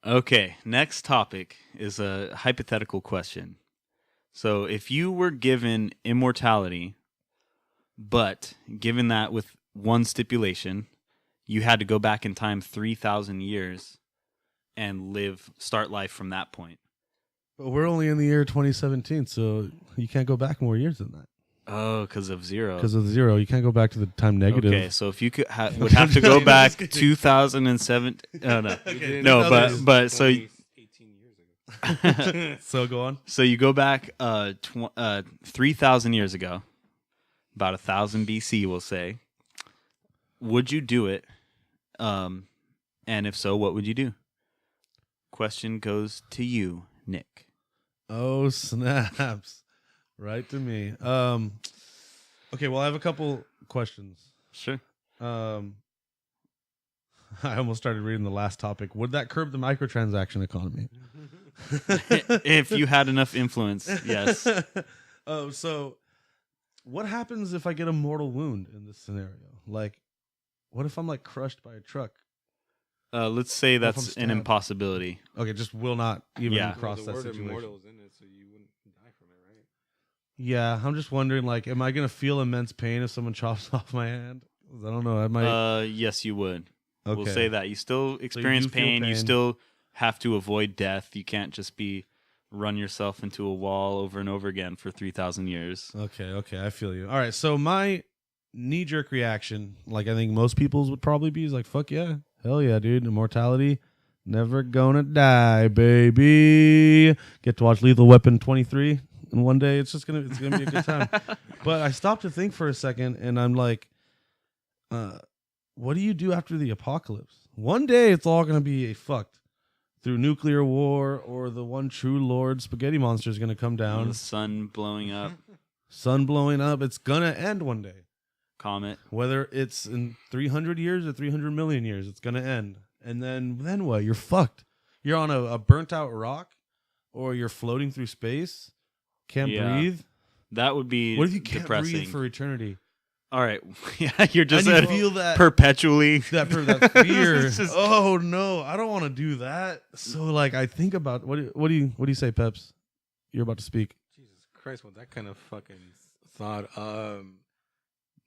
Okay, next topic is a hypothetical question. So, if you were given immortality, but given that with one stipulation, you had to go back in time 3,000 years and start life from that point. But we're only in the year 2017, so you can't go back more years than that. Oh, because of zero. Because of zero, you can't go back to the time negative. Okay, so if you would have to go back 2007. Oh, no, Okay, no, but so 18 years ago. So go on. so you go back 3,000 years ago, about 1,000 BC, we'll say. Would you do it? And if so, what would you do? Question goes to you, Nick. Oh, snaps. Right to me. Okay, well, I have a couple questions. Sure. I almost started reading the last topic. Would that curb the microtransaction economy? If you had enough influence, yes. Oh, so what happens if I get a mortal wound in this scenario? Like, what if I'm like crushed by a truck? Let's say What if that's I'm an stabbed? impossibility. Okay, just will not even Yeah. cross the that word situation. immortal is in it, so you wouldn't die from it, right? Yeah, I'm just wondering, like, am I gonna feel immense pain if someone chops off my hand? I don't know. I might. Yes, you would. Okay. We'll say that. You still experience do feel pain. You pain. still have to avoid death. You can't just run yourself into a wall over and over again for 3,000 years. Okay, I feel you. All right, so my knee-jerk reaction, like I think most people's would probably be, is like, fuck yeah, hell yeah, dude, immortality, never gonna die, baby. Get to watch Lethal Weapon 23 in one day. It's gonna be a good time. But I stopped to think for a second, and I'm like, what do you do after the apocalypse? One day it's all gonna be fucked through nuclear war, or the one true Lord spaghetti monster is gonna come down. The sun blowing up, Sun blowing up. It's gonna end one day. comet. Whether it's in 300 years or 300 million years, it's gonna end. And then what? You're fucked. You're on a burnt out rock, or you're floating through space. Can't Yeah. breathe. That would be What if you can't depressing. breathe for eternity? All right. Yeah, you're just And you feel that perpetually. that fear. It's just- Oh no, I don't want to do that. So like, I think about what do you say, Peps? You're about to speak. Jesus Christ, with that kind of fucking thought.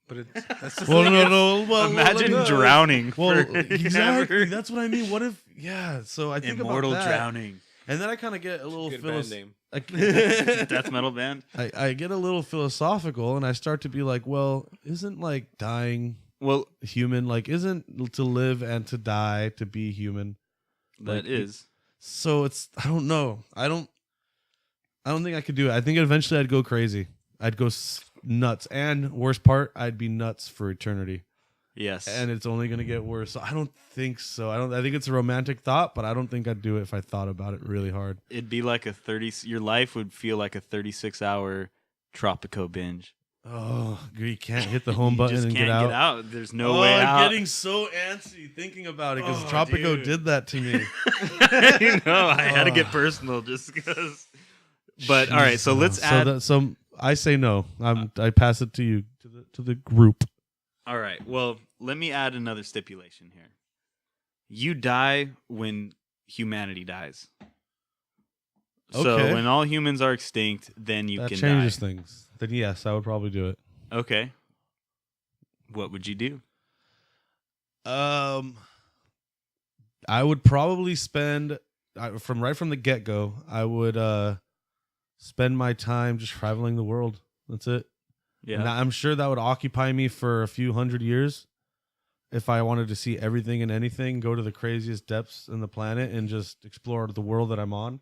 But that's just Well, no. Well, Imagine let me- drowning. Well, for- exactly. That's what I mean. What if? Yeah. So I think Immortal about that, drowning. and then I kind of get a little good band name. Death metal band. I get a little philosophical, and I start to be like, well, isn't like dying Well, human? Like, isn't to live and to die to be human? that Like, is. So it's, I don't know. I don't think I could do it. I think eventually I'd go crazy. I'd go nuts, and worst part, I'd be nuts for eternity. Yes. And it's only going to get worse. So I don't think so. I think it's a romantic thought, but I don't think I'd do it if I thought about it really hard. It'd be like your life would feel like a 36-hour Tropico binge. Oh, you can't hit the home You button just and can't get out. There's no way I'm out. getting so antsy thinking about it because Oh, Tropico dude. did that to me. I know. I had to get personal just because. But all right, so let's add. So I say no. I pass it to you, to the group. All right. Well, let me add another stipulation here. You die when humanity dies. So Okay. when all humans are extinct, then you That can changes die. things. Then yes, I would probably do it. Okay. What would you do? I would probably spend from the get go. I would spend my time just traveling the world. That's it. Yeah. And I'm sure that would occupy me for a few hundred years if I wanted to see everything and anything, go to the craziest depths in the planet and just explore the world that I'm on.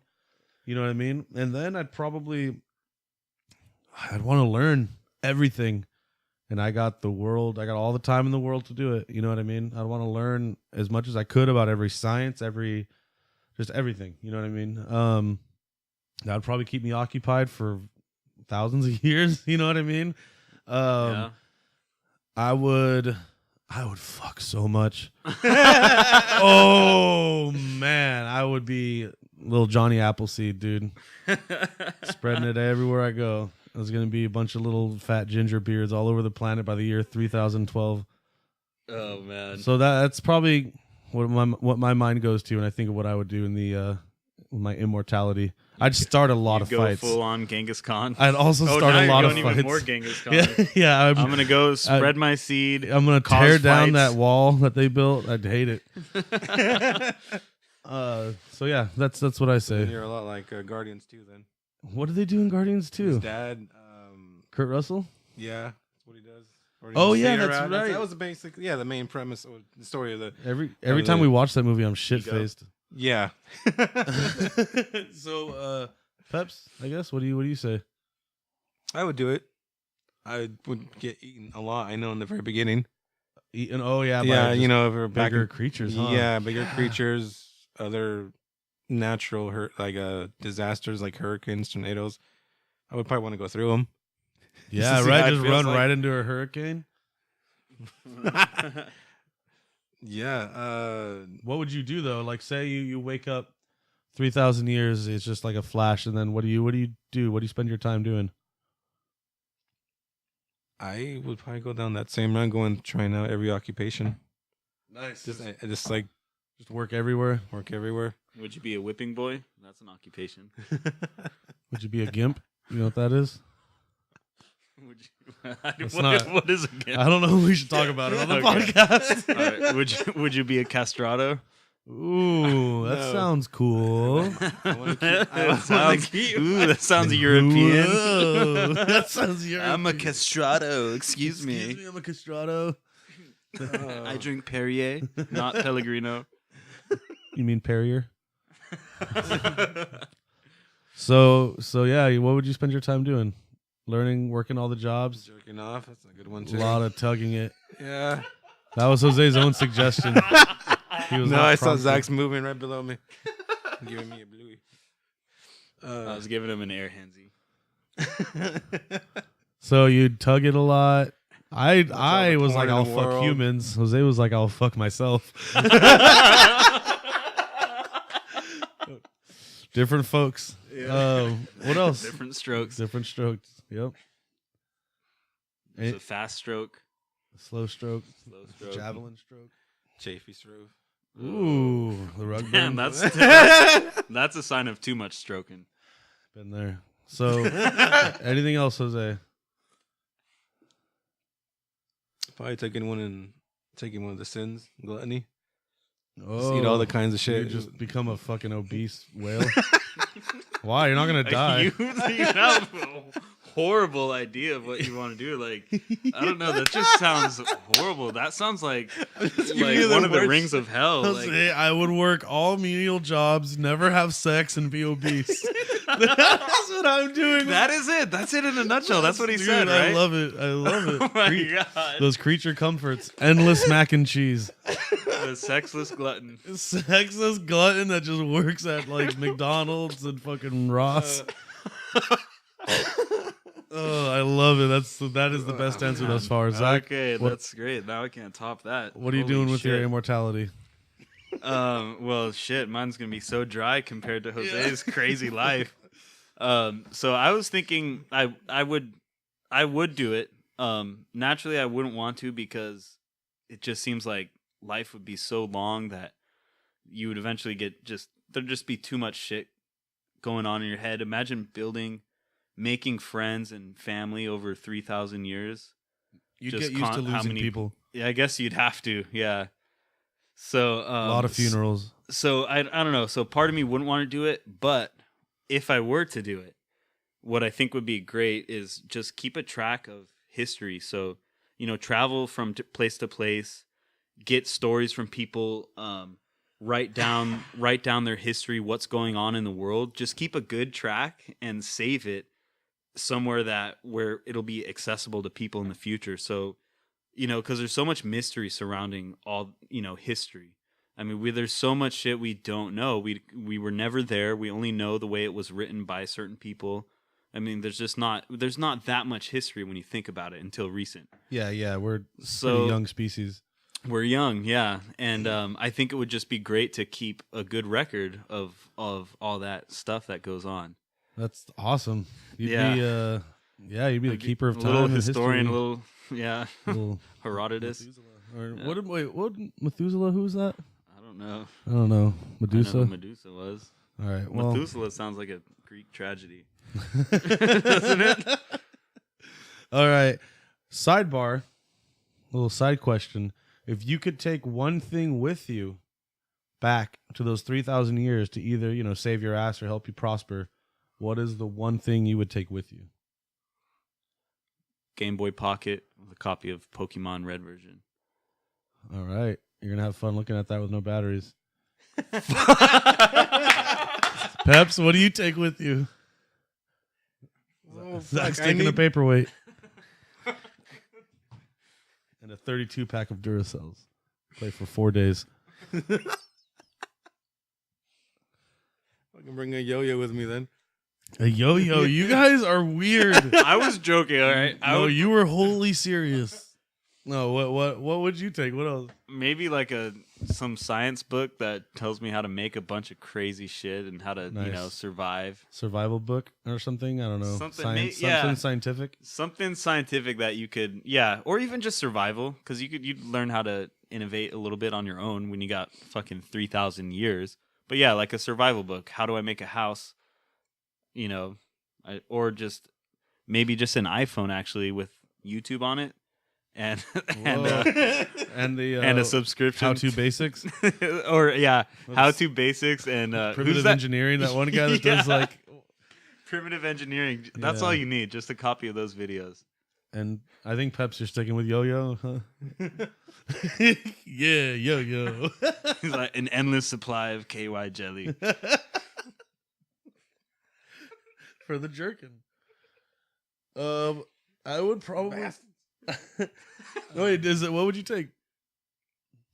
You know what I mean? And then I'd want to learn everything. And I got all the time in the world to do it. You know what I mean? I'd want to learn as much as I could about every science, just everything. You know what I mean? That would probably keep me occupied for thousands of years. You know what I mean? Yeah. I would fuck so much. Oh man, I would be little Johnny Appleseed, dude. Spreading it everywhere I go. There's gonna be a bunch of little fat ginger beards all over the planet by the year 3012. Oh man. So that's probably what my mind goes to, and I think of what I would do in the my immortality. I'd start a lot of go fights. Full on Genghis Khan. I'd also start a lot of fights. Even more Genghis Khan. Yeah. I'm gonna go spread my seed. I'm gonna tear down that wall that they built. I'd hate it. So yeah, that's what I say. You're a lot like Guardians 2 then. What do they do in Guardians 2? His dad, Kurt Russell? yeah, that's what he does. Oh yeah, that's right. That was the basic, the main premise of the story of the. Every time we watch that movie, I'm shit faced. Yeah. So, Peps, I guess. What do you say? I would do it. I would get eaten a lot. I know in the very beginning. Eaten? Oh yeah, yeah. If we're bigger creatures. Huh? Yeah, bigger creatures, other natural disasters like hurricanes, tornadoes. I would probably want to go through them. Yeah, right. Just run right into a hurricane. Yeah. What would you do though? Like, say you wake up 3,000 years, it's just like a flash, and then what do you do? What do you spend your time doing? I would probably go down that same run, trying out every occupation. Nice. Just work everywhere. Work everywhere. Would you be a whipping boy? That's an occupation. Would you be a gimp? You know what that is? What is a gimp? I don't know. We should talk about it on the podcast. All right. Would you be a castrato? Ooh, that sounds cool. That sounds European. Whoa, that sounds European. I'm a castrato. Excuse me. I'm a castrato. I drink Perrier, not Pellegrino. You mean Perrier? So yeah, what would you spend your time doing? Learning, working all the jobs? Jerking off. That's a good one too. A lot of tugging it. Yeah. That was Jose's own suggestion. I saw Zach's moving right below me. Giving me a bluey. I was giving him an air handsy. So you'd tug it a lot. I was like, I'll fuck humans. Jose was like, I'll fuck myself. Different folks. Yeah. What else? Different strokes. Different strokes. Yep. It's a fast stroke. Slow stroke. Slow stroke. Javelin stroke. Chafy stroke. Ooh, the rug burn. Damn, that's a sign of too much stroking. Been there. So, anything else, Jose? Probably taking one of the sins, gluttony. Oh, just eat all the kinds of shit. You just become a fucking obese whale. Why? You're not gonna die. You have a horrible idea of what you want to do. Like, I don't know. That just sounds horrible. That sounds like one of the rings of hell. Like, I would work all menial jobs, never have sex, and be obese. That's what I'm doing. That is it. That's it in a nutshell. That's what he said, right? right? I love it. Oh my God. Those creature comforts. Endless mac and cheese. The sexless glutton. Sexless glutton that just works at like McDonald's and fucking Ross. Oh, I love it. That is the best answer thus far. Zach, okay, that's great. Now I can't top that. What are you doing with your immortality? Well, shit, mine's gonna be so dry compared to Jose's crazy life. So I was thinking I would do it. Naturally, I wouldn't want to because it just seems like life would be so long that you would eventually there'd just be too much shit going on in your head. Imagine making friends and family over 3,000 years. You'd get used to losing people. Yeah, I guess you'd have to. Yeah. So a lot of funerals. So I don't know. So part of me wouldn't want to do it, but if I were to do it, what I think would be great is just keep a track of history. So, travel from place to place, get stories from people, write down their history, what's going on in the world. Just keep a good track and save it somewhere where it'll be accessible to people in the future. So, because there's so much mystery surrounding all, history. I mean, there's so much shit we don't know. We were never there. We only know the way it was written by certain people. I mean, there's not that much history when you think about it until recent. Yeah, we're pretty young species. We're young, yeah, and I think it would just be great to keep a good record of all that stuff that goes on. That's awesome. You'd be the keeper of time. A little historian, history. little Herodotus. What Methuselah? Who's that? I don't know. I don't know. I know Medusa? who Medusa was. All right. Well, Methuselah sounds like a Greek tragedy. Doesn't it? All right. Sidebar. Little side question. If you could take one thing with you back to those 3,000 years to either, save your ass or help you prosper, what is the one thing you would take with you? Game Boy Pocket with a copy of Pokemon Red version. All right. You're going to have fun looking at that with no batteries. Peps, what do you take with you? Oh, Zach's fuck, taking a paperweight. And a 32 pack of Duracells. Play for 4 days. I can bring a yo-yo with me then. A yo-yo. You guys are weird. I was joking, all right? No, you were wholly serious. No, what would you take? What else? Maybe like some science book that tells me how to make a bunch of crazy shit and how to, Nice. survive. Survival book or something? I don't know. Something Something scientific? Something scientific that you could, or even just survival, because you'd learn how to innovate a little bit on your own when you got fucking 3,000 years. But yeah, like a survival book. How do I make a house? Or just maybe just an iPhone actually with YouTube on it, and and a subscription. How to basics? Or how to basics and Primitive engineering. That one guy that does like primitive engineering. That's all you need. Just a copy of those videos. And I think Peps, you're sticking with yo-yo, huh? Yeah, yo-yo. He's like an endless supply of KY jelly. For the jerkin. I would probably. No, wait, what would you take?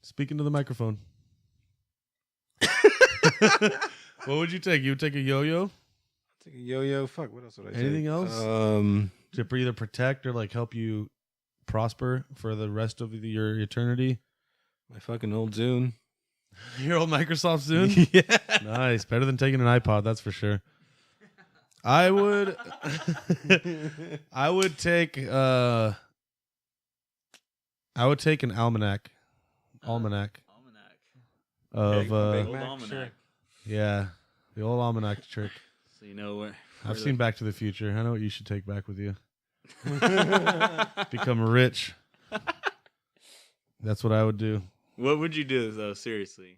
Speaking to the microphone. What would you take? You would take a yo-yo? Take a yo-yo. Fuck. What else would I take? Anything else? To either protect or like help you prosper for the rest of your eternity. My fucking old Zune. Your old Microsoft Zune? Yeah. Nice. Better than taking an iPod, that's for sure. I would take an almanac. Almanac. Of Big old Mac, almanac. sure. yeah, the old almanac trick. So you know where I've seen Back to the Future. I know what you should take back with you. Become rich. That's what I would do. What would you do though? Seriously,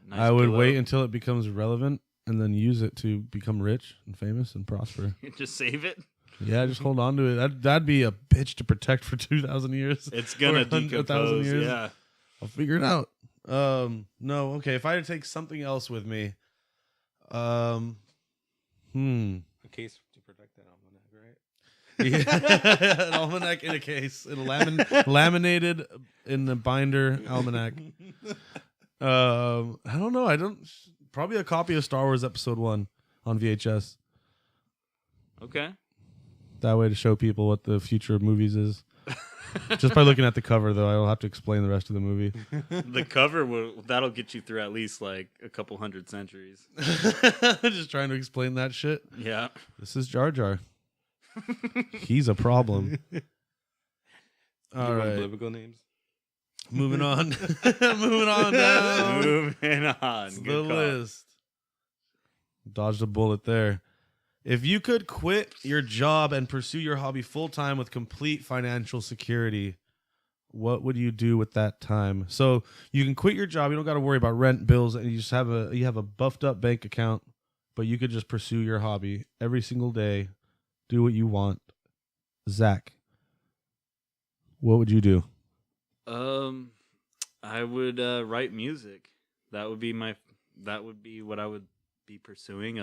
nice I would pillow. wait until it becomes relevant and then use it to become rich and famous and prosper. Just save it. Yeah, just hold on to it. That'd be a bitch to protect for 2,000 years. It's gonna Or 1,000 decompose. years. Yeah. I'll figure it out. No, okay. If I had to take something else with me, A case to protect that almanac, right? yeah, an almanac in a case, in a laminated in the binder almanac. I don't know. Probably a copy of Star Wars Episode 1 on VHS. Okay. That way to show people what the future of movies is. Just by looking at the cover, though, I will have to explain the rest of the movie. The cover that'll get you through at least like a couple hundred centuries. Just trying to explain that shit. Yeah. This is Jar Jar. He's a problem. All You want right. biblical names? Moving on. Moving on down Moving on. the Good call. list. Dodged a bullet there. If you could quit your job and pursue your hobby full time with complete financial security, what would you do with that time? So you can quit your job. You don't got to worry about rent, bills, and you just have a buffed up bank account, but you could just pursue your hobby every single day, do what you want. Zach, what would you do? I would write music. That would be what I would be pursuing.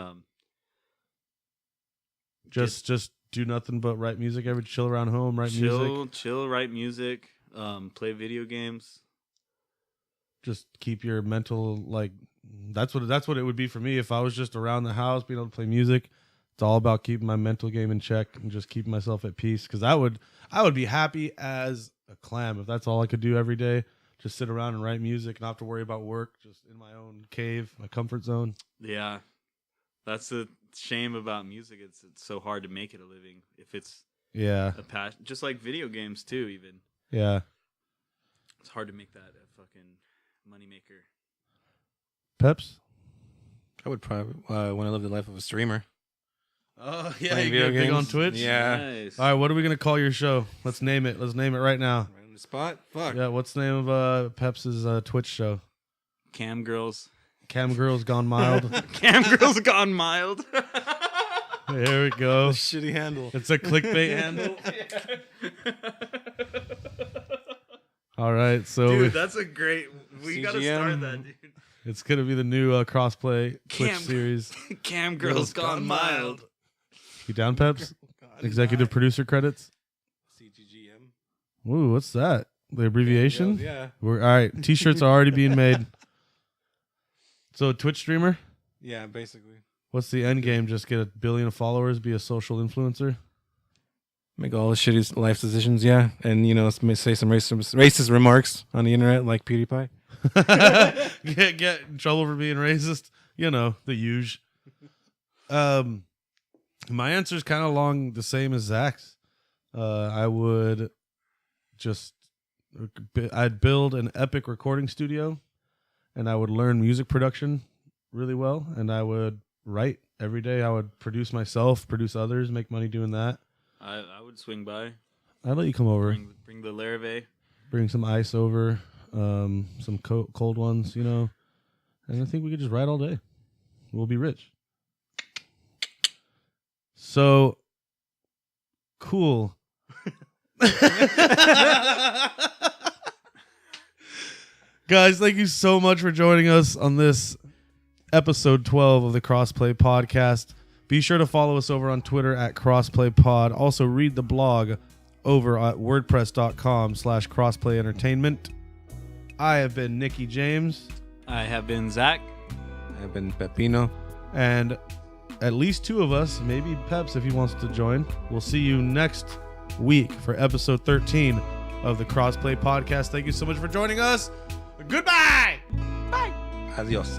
Just do nothing but write music chill around home, write music. Chill, write music, play video games. Just keep your mental that's what it would be for me if I was just around the house being able to play music. It's all about keeping my mental game in check and just keeping myself at peace, because I would be happy as a clam if that's all I could do every day. Just sit around and write music, not have to worry about work, just in my own cave, my comfort zone. Yeah. That's the shame about music. It's so hard to make it a living if it's Yeah. a passion. Just like video games too, even. Yeah. It's hard to make that a fucking moneymaker. Peps? I would probably want to live the life of a streamer. Oh, yeah. Playing You video get big games. on Twitch? Yeah. Nice. All right, what are we going to call your show? Let's name it. Let's name it right now. Right on the spot? Fuck. Yeah, what's the name of Peps' Twitch show? Cam girls. Cam Girls Gone Mild. Cam girls gone mild. There we go. Shitty handle. It's a clickbait handle. All right, so Dude, that's a great. We gotta CGM. start that, dude. it's going to be the new Crossplay Twitch Cam- series. Cam girls gone mild. You down, Peps? Executive producer credits. CGGM. Ooh, what's that? The abbreviation? Yeah. All right, T-shirts are already being made. So, Twitch streamer? Yeah, basically. What's the end game? Just get 1 billion followers, be a social influencer? Make all the shitty life decisions, yeah. And, say some racist remarks on the internet like PewDiePie. get in trouble for being racist? The huge. My answer is kind of along the same as Zach's. I would I'd build an epic recording studio, and I would learn music production really well, and I would write every day. I would produce myself, produce others, make money doing that. I would swing by. I'd let you come over, Bring the Larrivee. bring some ice over, some cold ones, and I think we could just ride all day. We'll be rich. So cool. Guys, thank you so much for joining us on this episode 12 of the Crossplay Podcast. Be sure to follow us over on Twitter at CrossPlayPod. Also, read the blog over at wordpress.com/crossplayentertainment. I have been Nikki James. I have been Zach. I've been Pepino. And at least 2 of us, maybe Peps if he wants to join. We'll see you next week for episode 13 of the Crossplay Podcast. Thank you so much for joining us. Goodbye. Adios.